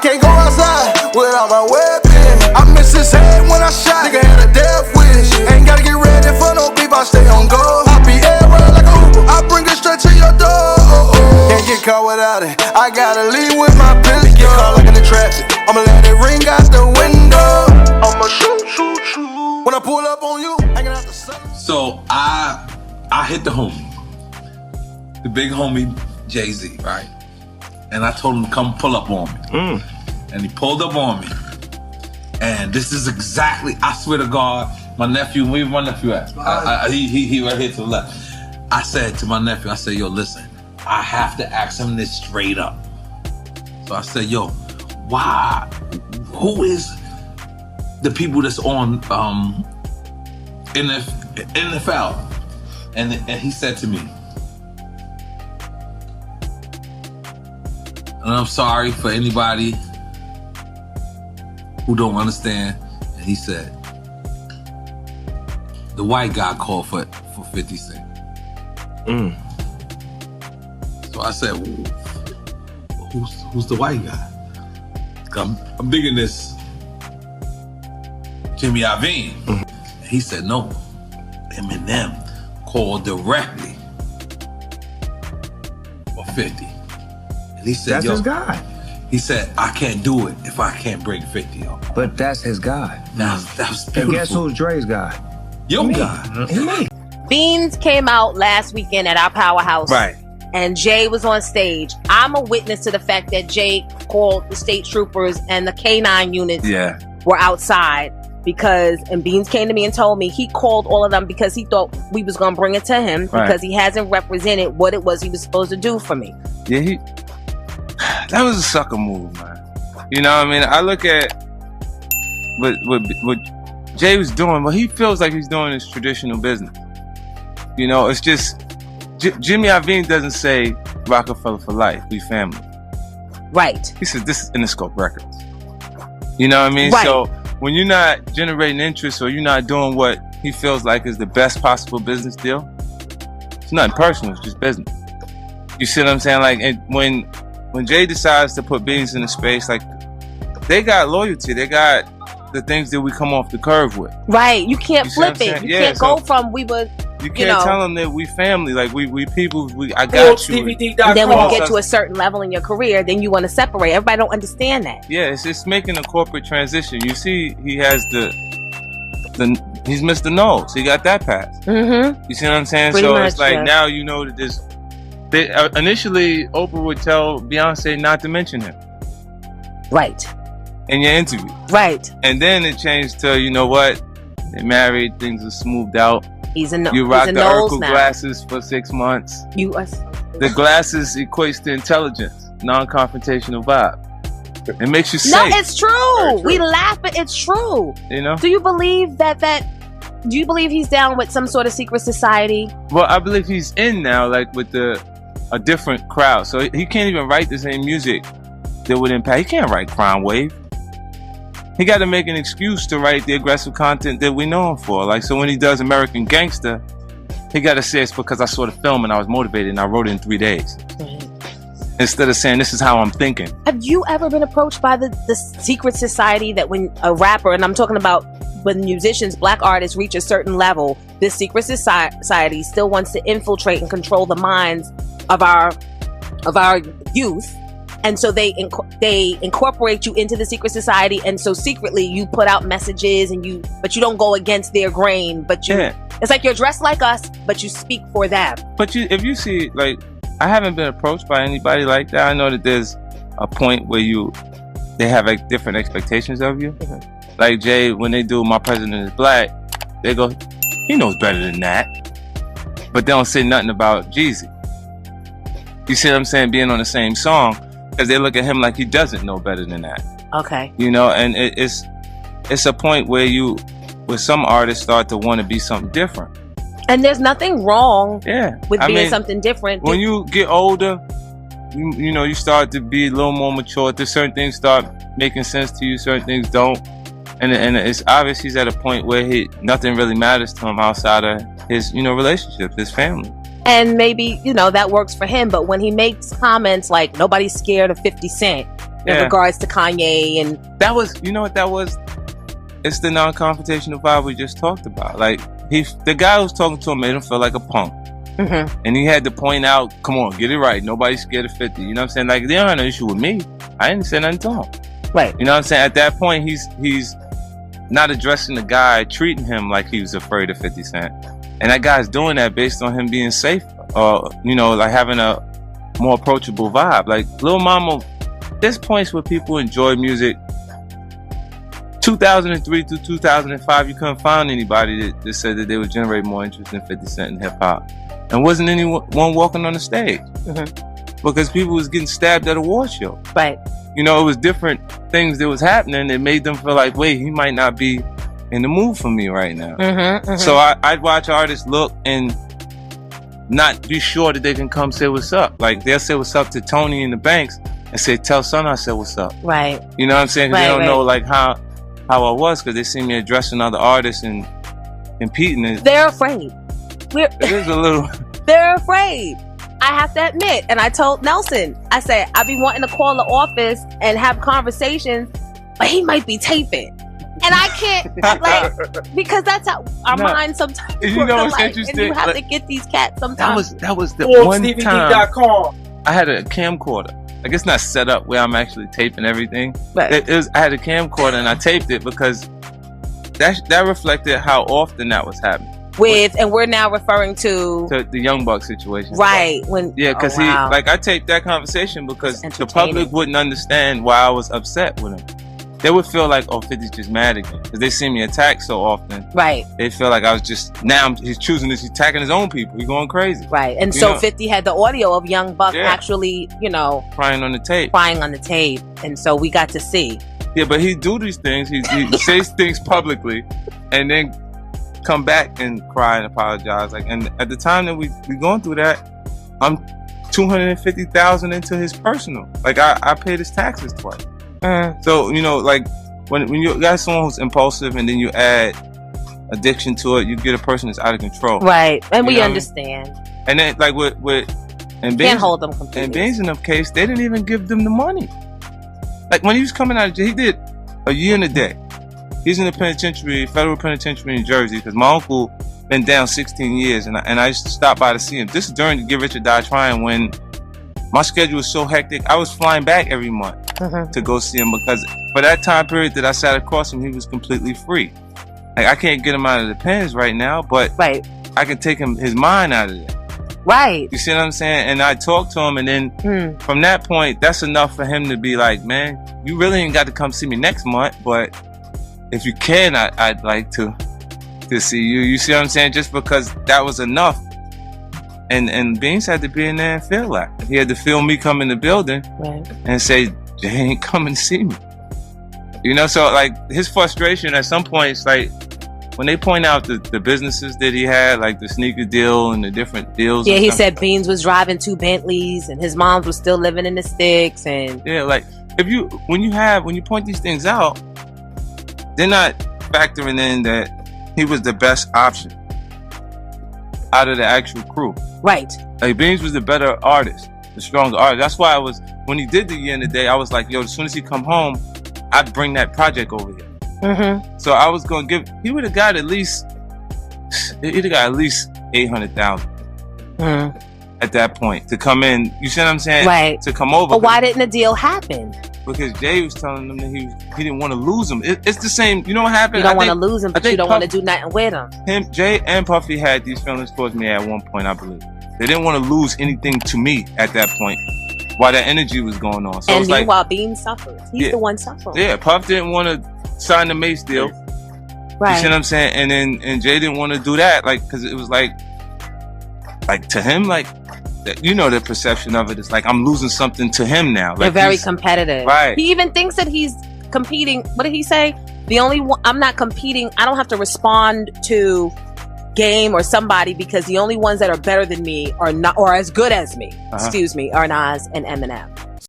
can't go outside without my weapon. I miss his head when I shot. Nigga had a death wish. Ain't gotta get ready for no beef, I stay on go. I be everywhere like a Uber. I bring it straight to your door. Can't get caught without it. I gotta leave with my pistol. Get caught like in the traffic. I'ma let it ring out the window. I'ma shoot, shoot, shoot. When I pull up on you, hanging out the sun. So I hit the homie, the big homie Jay-Z, right? And I told him to come pull up on me. And he pulled up on me. And this is exactly, I swear to God, my nephew, where's my nephew at? He right here to the left. I said to my nephew, I said, yo, listen, I have to ask him this straight up. So I said, yo, why, who is the people that's on NFL? And he said to me, and I'm sorry for anybody who don't understand. And he said, the white guy called for 50 Cent. So I said, well, who's the white guy? I'm digging this Jimmy Iovine. He said, no, Eminem called directly for 50. And he said, that's his guy. He said, I can't do it if I can't bring 50 on. But that's his guy. That was beautiful. And guess who's Dre's guy? Your guy. Me. Beans came out last weekend at our powerhouse. Right. And Jay was on stage. I'm a witness to the fact that Jay called the state troopers and the K9 units were outside and Beans came to me and told me he called all of them because he thought we was going to bring it to him because he hasn't represented what it was he was supposed to do for me. Yeah, that was a sucker move, man. You know what I mean? I look at what Jay was doing, but he feels like he's doing his traditional business. You know, it's just Jimmy Iovine doesn't say Rockefeller for life, we family. Right. He says this is Interscope Records. You know what I mean? Right. So when you're not generating interest or you're not doing what he feels like is the best possible business deal, it's nothing personal, it's just business. You see what I'm saying? Like, and when Jay decides to put Beans in the space, like, they got loyalty, they got the things that we come off the curve with. Right, you can't flip it. You can't go from you can't tell them that we family, like we people, I got you. And then when you get to a certain level in your career, then you want to separate. Everybody don't understand that. Yeah, it's just making a corporate transition. You see, he has he's Mr. Knowles. He got that pass. You see what I'm saying? Pretty so much, it's like now you know that this. Initially, Oprah would tell Beyonce not to mention him. Right. In your interview. Right. And then it changed to, you know what? They're married, things are smoothed out. You rock the Urkel glasses for 6 months. The glasses equates to intelligence, non-confrontational vibe. It makes you safe. No, it's true. We laugh, but it's true. You know? Do you believe do you believe he's down with some sort of secret society? Well, I believe he's in now, like with a different crowd. So he can't even write the same music that would impact. He can't write Crime Wave. He got to make an excuse to write the aggressive content that we know him for. Like, so when he does American Gangster, he got to say it's because I saw the film and I was motivated and I wrote it in 3 days. Instead of saying, this is how I'm thinking. Have you ever been approached by the secret society that when a rapper, and I'm talking about when musicians, black artists reach a certain level, this secret society still wants to infiltrate and control the minds of our youth? And so they incorporate you into the secret society, and so secretly you put out messages but you don't go against their grain, but it's like you're dressed like us, but you speak for them. But if you see, like, I haven't been approached by anybody like that. I know that there's a point where they have like different expectations of you. Like Jay, when they do My President is Black, they go, he knows better than that. But they don't say nothing about Jeezy. You see what I'm saying? Being on the same song. Because they look at him like he doesn't know better than that. Okay. You know, and it's a point where some artists start to want to be something different. And there's nothing wrong with being something different. When you get older, you know, you start to be a little more mature. Certain things start making sense to you, certain things don't. And it's obvious he's at a point where nothing really matters to him outside of his, relationships, his family. And maybe, that works for him. But when he makes comments like nobody's scared of 50 Cent, in regards to Kanye. And that was, you know what that was? It's the non-confrontational vibe we just talked about. Like, the guy who was talking to him made him feel like a punk. And he had to point out, come on, get it right. Nobody's scared of 50. You know what I'm saying? Like, they don't have no issue with me. I didn't say nothing to him. Right. You know what I'm saying? At that point, he's not addressing the guy, treating him like he was afraid of 50 Cent. And that guy's doing that based on him being safe, you know, like having a more approachable vibe. Like, Lil Mama, there's points where people enjoy music. 2003 through 2005, you couldn't find anybody that said that they would generate more interest in 50 Cent in hip hop. And wasn't anyone walking on the stage. Because people was getting stabbed at a award show. Right. You know, it was different things that was happening that made them feel like, wait, he might not be in the mood for me right now. So I'd watch artists look and not be sure that they can come say what's up. Like, they'll say what's up to Tony in the Banks and say, tell son I said what's up. Right. You know what I'm saying? 'Cause they don't know like how I was, because they see me addressing other artists and competing. They're afraid. It is a little. They're afraid. I have to admit, and I told Nelson, I said, I be wanting to call the office and have conversations, but he might be taping. And I can't, like, because that's how our minds sometimes You work know what's alike, interesting? and you have like, to get these cats sometimes. That was the one time I had a camcorder. Like, it's not set up where I'm actually taping everything. Right. I had a camcorder and I taped it because that reflected how often that was happening. And we're now referring to the Young Buck situation. Right. Because I taped that conversation because the public wouldn't understand why I was upset with him. They would feel like, oh, 50's just mad again. Because they see me attack so often. Right. They feel like I was just, he's choosing this, he's attacking his own people. He's going crazy. Right. And so 50 had the audio of Young Buck actually, you know. Crying on the tape. And so we got to see. Yeah, but he do these things. He says things publicly and then come back and cry and apologize. Like, and at the time that we going through that, I'm $250,000 into his personal. Like, I paid his taxes twice. So, you know, like when you got someone who's impulsive and then you add addiction to it, you get a person that's out of control. Right. And we understand. And then, like can't hold them completely. In Beans' enough case, they didn't even give them the money. Like, when he was coming out of jail, he did a year and a day. He's in the penitentiary, federal penitentiary in Jersey, because my uncle been down 16 years, and I used to stop by to see him. This is during the Get Rich or Die Trying, when my schedule was so hectic. I was flying back every month to go see him, because for that time period that I sat across him, he was completely free. Like, I can't get him out of the pens right now, but I can take his mind out of it. Right. You see what I'm saying? And I talked to him, and then from that point, that's enough for him to be like, man, you really ain't got to come see me next month, but if you can, I'd like to see you. You see what I'm saying? Just because that was enough. And Beans had to be in there and feel that. He had to feel me come in the building and say, Jay ain't coming to see me. You know, so like his frustration at some points, like when they point out the businesses that he had, like the sneaker deal and the different deals. Yeah, he said Beans was driving 2 Bentleys and his mom was still living in the sticks. And yeah, like when you point these things out, they're not factoring in that he was the best option out of the actual crew. Right. Like, Beans was the better artist, the stronger artist. That's why when he did the Year in the Day, I was like, yo, as soon as he come home, I'd bring that project over here. So I was going to he would have got at least, he'd have got at least 800,000 at that point to come in. You see what I'm saying? Right. To come over. But why didn't the deal happen? Because Jay was telling them that he didn't want to lose him. It's the same. You know what happened? You don't want to lose him, but you don't want to do nothing with him. Jay and Puffy had these feelings towards me at one point, I believe. They didn't want to lose anything to me at that point while that energy was going on. So and it's like, while Beans suffers. He's the one suffering. Yeah, Puff didn't want to sign the Mace deal. Right. You see what I'm saying? And Jay didn't want to do that, like, because it was like to him, like, you know, the perception of it is like, I'm losing something to him now. They're like, very competitive. Right. He even thinks that he's competing. What did he say? The only one, I'm not competing. I don't have to respond to Game or somebody because the only ones that are better than me are not, or as good as me, excuse me, are Nas and Eminem.